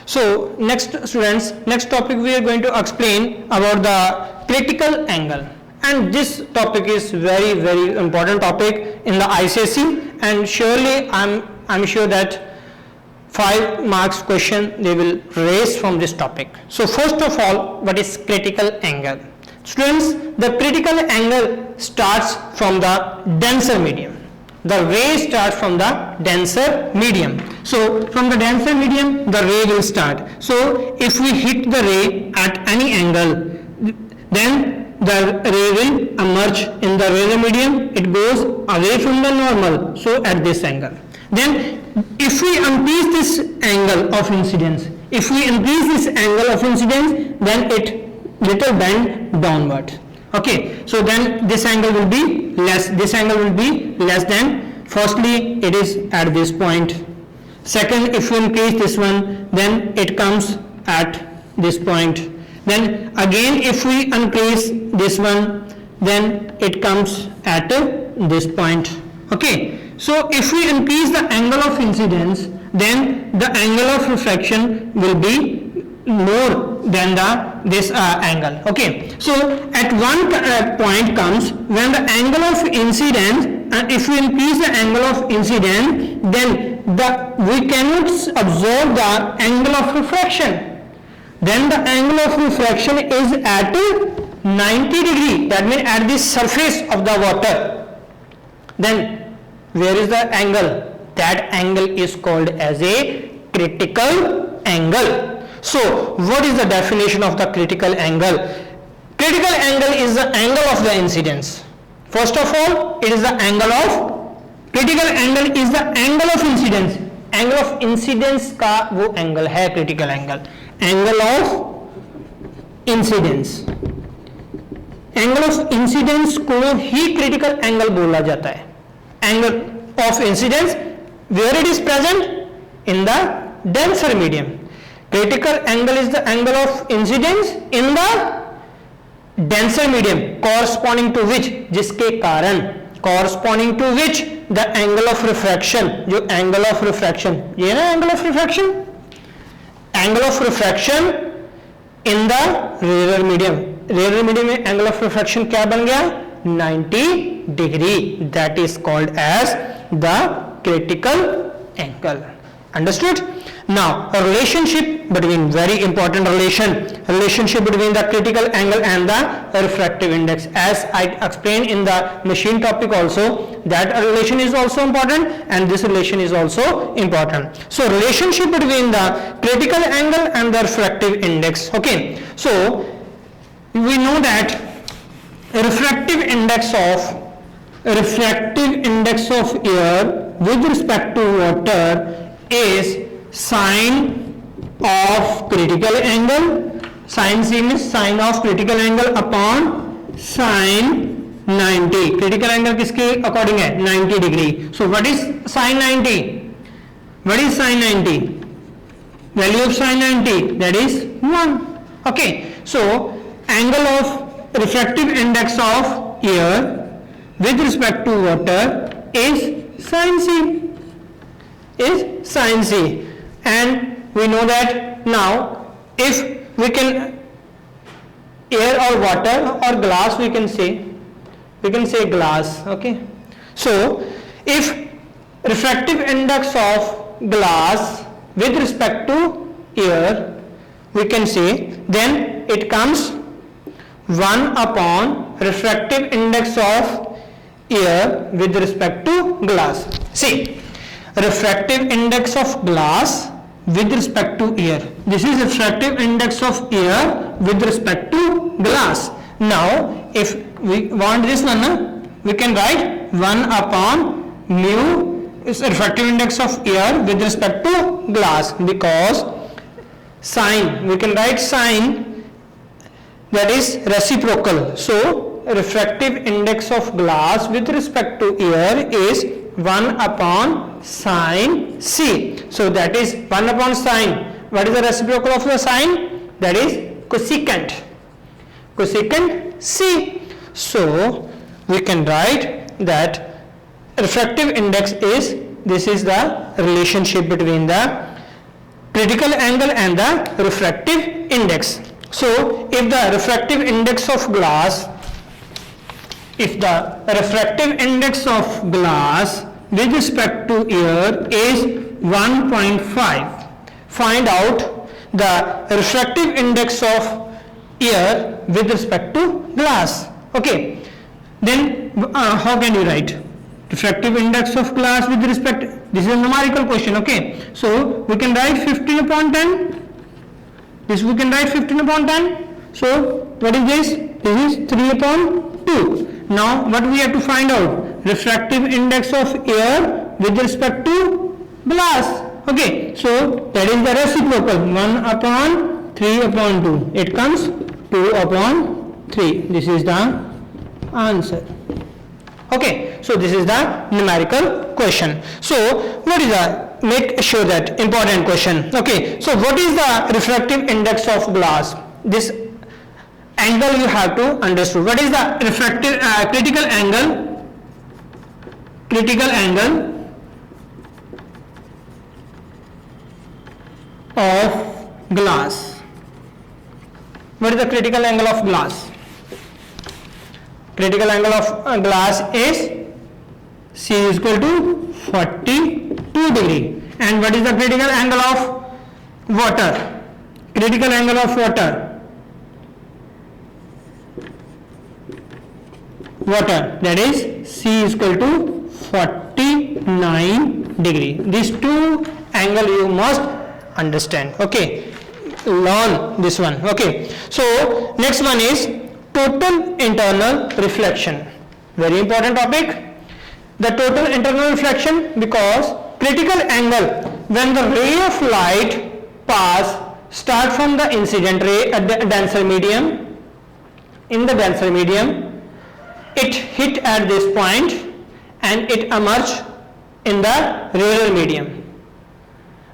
So next students, next topic we are going to explain about the critical angle, and this topic is very important topic in the ICSE, and surely I'm sure that 5 marks question they will raise from this topic. So first of all, what is critical angle? Students, the critical angle starts from the denser medium. The ray starts from the denser medium. So from the denser medium the ray will start. So if we hit the ray at any angle, then the ray will emerge in the laser medium. It goes away from the normal, so at this angle. Then if we increase this angle of incidence, then it little bend downward. Okay, so then this angle will be less. This angle will be less than, firstly it is at this point. Second, if we increase this one, then it comes at this point. Then again if we increase this one, then it comes at this point. Okay, so if we increase the angle of incidence, then the angle of refraction will be more than this angle. Okay, so at one point comes when the angle of incidence, and if we increase the angle of incidence, then we cannot observe the angle of refraction. Then the angle of refraction is at 90 degree, that means at the surface of the water. Then where is the angle? That angle is called as a critical angle. So what is the definition of the critical angle? Critical angle is the angle of the incidence. First of all, it is the angle of, critical angle is the angle of incidence. Angle of incidence का वो angle है critical angle. Angle of incidence. Angle of incidence को ही critical angle बोला जाता है. Angle of incidence where it is present in the denser medium. Critical angle is the angle of incidence in the denser medium, corresponding to which, जिसके कारण, corresponding to which the angle of refraction, जो angle of refraction, ये ना angle of refraction, angle of refraction in the rarer medium. Rarer medium में angle of refraction क्या बन गया? 90 degree. That is called as the critical angle. Understood? Now a relationship between, very important relationship between the critical angle and the refractive index. As I explained in the machine topic also, that relation is also important and this relation is also important. So relationship between the critical angle and the refractive index. Okay, so we know that refractive index of air with respect to water is sine of critical angle. Sine C means sine of critical angle upon sine 90. Critical angle किसके according है? 90 degree. So what is sine 90? What is sine 90? Value of sine 90, that is 1. Okay, so angle of refractive index of air with respect to water is sine C. Is sine C. And we know that now if we can, air or water or glass, we can say glass. Okay, so if refractive index of glass with respect to air, we can say, then it comes 1 upon refractive index of air with respect to glass. See, refractive index of glass with respect to air. This is refractive index of air with respect to glass. Now if we want this one, we can write 1 upon mu is refractive index of air with respect to glass, because sine, we can write sine, that is reciprocal. So refractive index of glass with respect to air is 1 upon sine C. So that is 1 upon sine. What is the reciprocal of the sine? That is cosecant. Cosecant C. So we can write that refractive index is, this is the relationship between the critical angle and the refractive index. So if the refractive index of glass, with respect to air is 1.5, find out the refractive index of air with respect to glass. Okay, then how can you write refractive index of glass with respect? This is a numerical question. Okay, so we can write 15 upon 10. This we can write 15 upon 10. So what is this? This is 3 upon 2. Now what we have to find out? Refractive index of air with respect to glass. Okay, so that is the reciprocal, 1 upon 3 upon 2. It comes 2 upon 3. This is the answer. Okay, so this is the numerical question. So what is the, make sure that important question. Okay, so what is the refractive index of glass? This angle you have to understand. What is the refractive critical angle of glass? What is the critical angle of glass? Critical angle of glass is C is equal to 42 degree. And what is the critical angle of water? Critical angle of water, that is C is equal to 49 degree. These two angle you must understand. Okay, learn this one. Okay, so next one is total internal reflection. Very important topic. The total internal reflection, because critical angle when the ray of light start from the incident ray at the denser medium. In the denser medium, it hit at this point and it emerged in the rarer medium.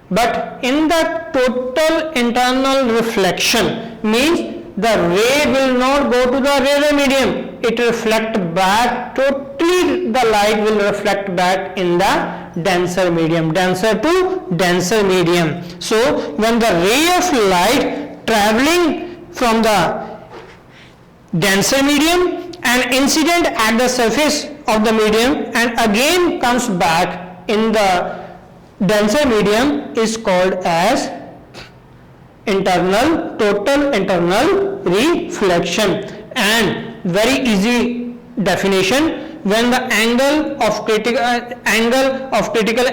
But in the total internal reflection means the ray will not go to the rarer medium. It reflect back, totally the light will reflect back in the denser medium, denser to denser medium. So when the ray of light traveling from the denser medium and incident at the surface of the medium and again comes back in the denser medium is called as total internal reflection. And very easy definition, when the angle of critical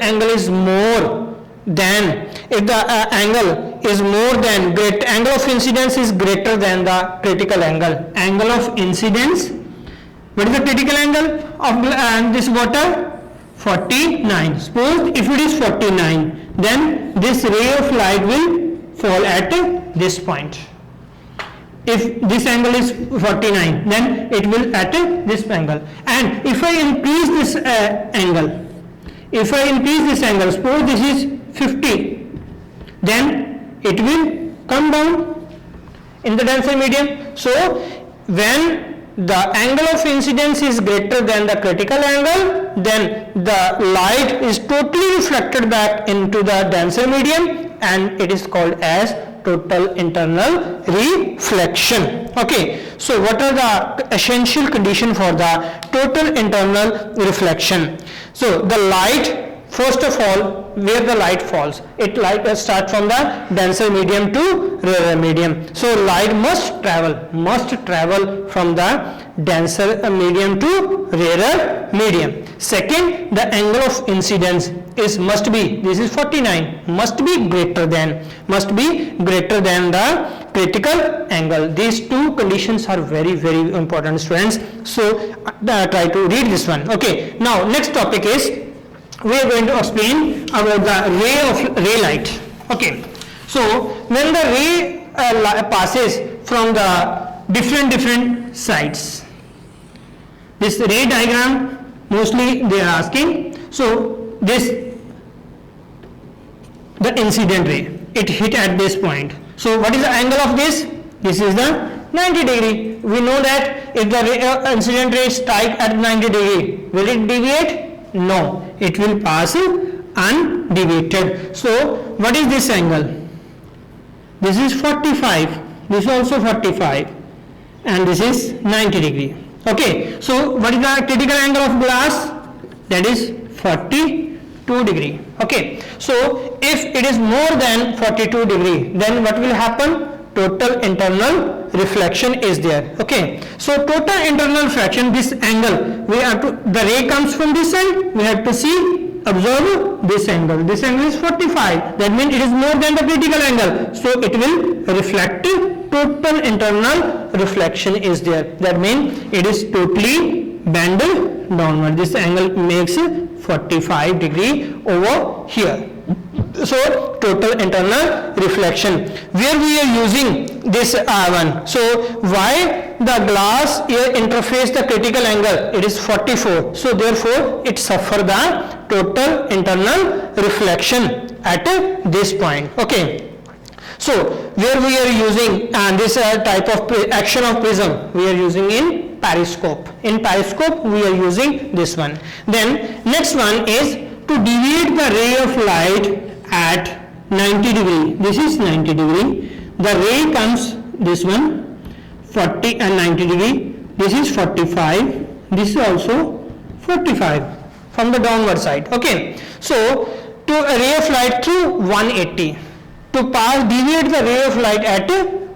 angle is more than, if the angle is more than, angle of incidence is greater than the critical angle of incidence. What is the critical angle of this water? 49. Suppose if it is 49, then this ray of light will fall at this point. If this angle is 49, then it will at this angle. And if I increase this angle, suppose this is 50, then it will come down in the denser medium. So when the angle of incidence is greater than the critical angle, then the light is totally reflected back into the denser medium and it is called as total internal reflection. Okay, so what are the essential conditions for the total internal reflection? So the light, first of all, where the light falls, it start from the denser medium to rarer medium. So light must travel from the denser medium to rarer medium. Second, the angle of incidence must be, this is 49, must be greater than the critical angle. These two conditions are very, very important, students. So try to read this one. Okay, now next topic is, we are going to explain about the ray light. Okay, so when the ray passes from the different sides, this ray diagram mostly they are asking. So this, the incident ray, it hit at this point. So what is the angle of this? This is the 90 degree. We know that if the incident ray strike at 90 degree, will it deviate? No, it will pass undeviated. So what is this angle? This is 45, this is also 45, and this is 90 degree. Okay, so what is the critical angle of glass? That is 42 degree. Okay, so if it is more than 42 degree, then what will happen? Total internal reflection is there. Okay, so total internal reflection, this angle, we have to, the ray comes from this side, we have to see, observe this angle. This angle is 45, that means it is more than the critical angle, so it will reflect. Total internal reflection is there, that means it is totally bend downward. This angle makes 45 degree over here. So total internal reflection, where we are using this one. So why the glass here interface the critical angle? It is 44, so therefore it suffer the total internal reflection at this point. Okay, so where we are using this type of action of prism, we are using in periscope. In periscope we are using this one. Then next one is to deviate the ray of light at 90 degree. This is 90 degree. The ray comes this one 40 and 90 degree. This is 45. This is also 45 from the downward side. Okay, so to a ray of light through 180, to pass deviate the ray of light at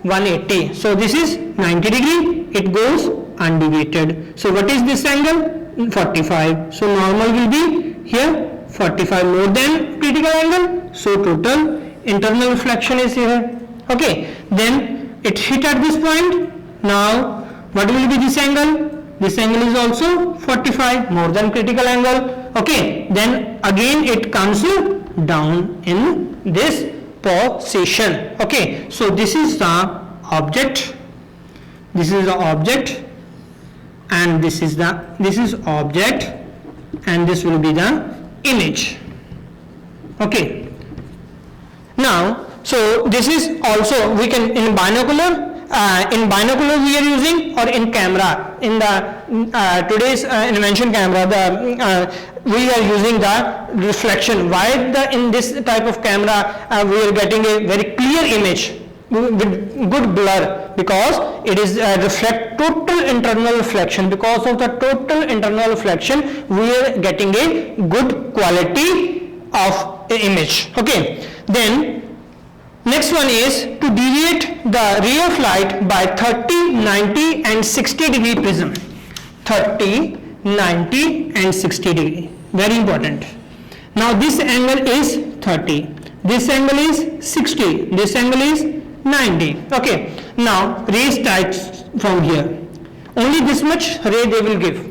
180. So this is 90 degree. It goes undeviated. So what is this angle? 45. So normal will be here 45 more than critical angle, so total internal reflection is here. Okay, then it hit at this point. Now what will be this angle? This angle is also 45 more than critical angle. Okay, then again it comes down in this position. Okay, so this is the object, this is the object, and this is object, and this will be the image. Okay, now so this is also, we can in binocular we are using, or in camera, in the today's invention camera, we are using the reflection. Why in this type of camera we are getting a very clear image with good blur? Because it is reflect total internal reflection. Because of the total internal reflection, we are getting a good quality of image. Okay, then next one is to deviate the ray of light by 30, 90 and 60 degree prism. 30, 90 and 60 degree, very important. Now this angle is 30, this angle is 60, this angle is 90. Okay, now ray starts from here. Only this much ray they will give.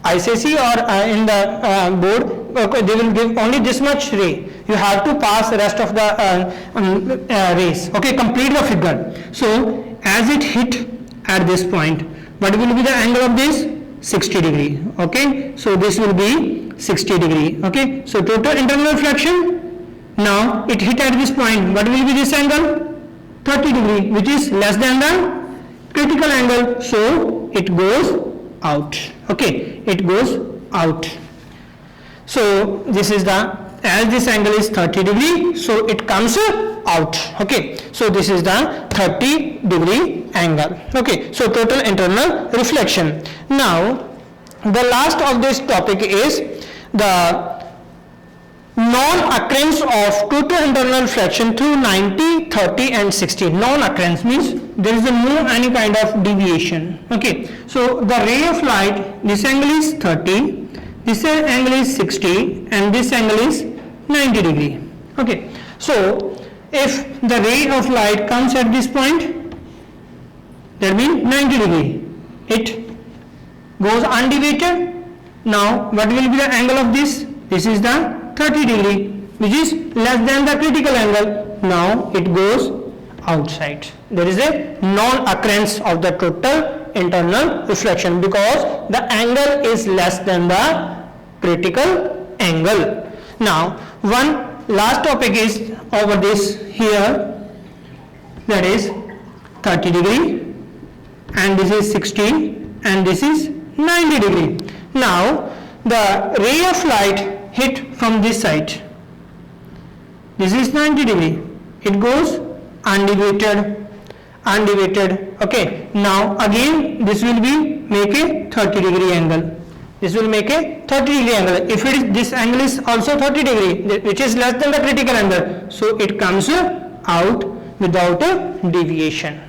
ICC or in the board, okay, they will give only this much ray. You have to pass the rest of the rays. Okay, complete the figure. So as it hit at this point, what will be the angle of this? 60 degree. Okay, so this will be 60 degree. Okay, so total internal reflection. Now it hit at this point. What will be this angle? 30 degree, which is less than the critical angle. So it goes out. Okay, it goes out. So this is the, as this angle is 30 degree, so it comes out. Okay, so this is the 30 degree angle. Okay, so total internal reflection. Now the last of this topic is the non-occurrence of total internal reflection through 90, 30 and 60. Non-occurrence means there is no any kind of deviation. Okay, so the ray of light, this angle is 30, this angle is 60 and this angle is 90 degree. Okay, so if the ray of light comes at this point, that means 90 degree, it goes undeviated. Now what will be the angle of this? This is the 30 degree, which is less than the critical angle. Now it goes outside. There is a non-occurrence of the total internal reflection because the angle is less than the critical angle. Now one last topic is over this here, that is 30 degree, and this is 60 and this is 90 degree. Now the ray of light hit from this side. this is 90 degree, it goes undeviated, okay. Now again this will be make a 30 degree angle, this will make a 30 degree angle. If it is, this angle is also 30 degree, which is less than the critical angle, so it comes out without a deviation,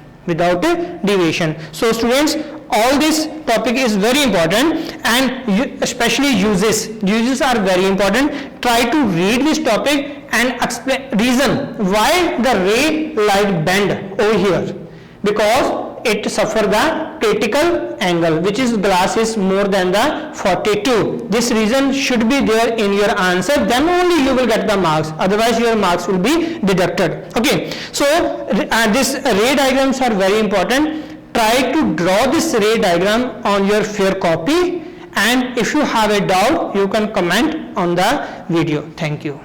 So students, all this topic is very important, and especially uses are very important. Try to read this topic and explain reason why the ray light bend over here, because it suffer the critical angle, which is glass is more than the 42. This reason should be there in your answer, then only you will get the marks, otherwise your marks will be deducted. Okay, so this ray diagrams are very important. Try to draw this ray diagram on your fair copy, and if you have a doubt you can comment on the video. Thank you.